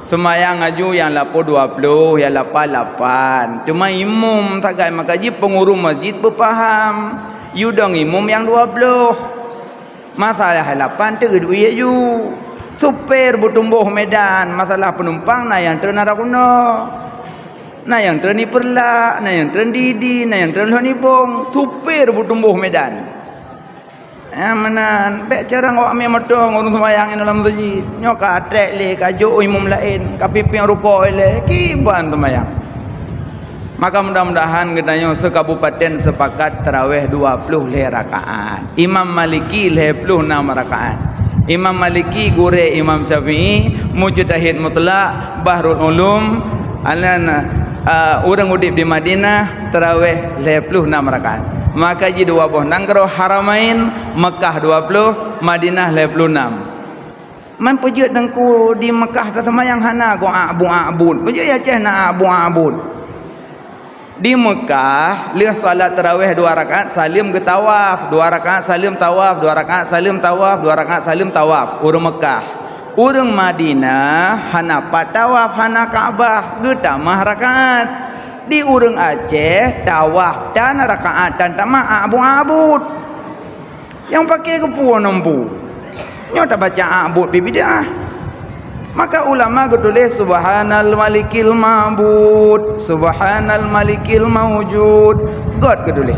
Semayang aju yang 20, yang 88. Cuma imam tak gai makaji pengurus masjid berfaham. You dong imam yang 20. Masalah 8 terduit you. Supir bertumbuh medan, masalah penumpang na yang terna kuno. Na yang terni perla, na yang terndidi, na yang terni bong. Supir bertumbuh medan. Manan baik cara ngawak ambil motor ngurung semayang dalam masjid. Nyo ka atrek le ka jo imam lain, ka pimpin rukuk le kiban semayang. Maka mudah-mudahan katanya sekabupaten sepakat tarawih 20 rakaat. Imam Maliki 26 rakaat. Imam Maliki gure Imam Syafi'i, mujtahid mutlak, Bahrul Ulum, orang udip di Madinah tarawih 26 rakaat. Maka ji 20 nangro Haramain Mekah 20, Madinah 26. Man pejut dengku di Mekah ta semayang hana ko abud. Pejut ya ceh na abud. Di Mekah lihat salat tarawih 2 rakaat salim ke tawaf, 2 rakaat salim tawaf, 2 rakaat salim tawaf, 2 rakaat salim tawaf. Urang Mekah. Urang Madinah hana pat tawaf hana Kaabah getamah rakaat. Di urang Aceh tawaf dan rakaat dan tamah abud. Yang pakai kepuan nempu. Nyo tak baca abud bidah. Maka ulama ketulis subhanal malikil ma'bud, subhanal malikil mawjud. God ketulis.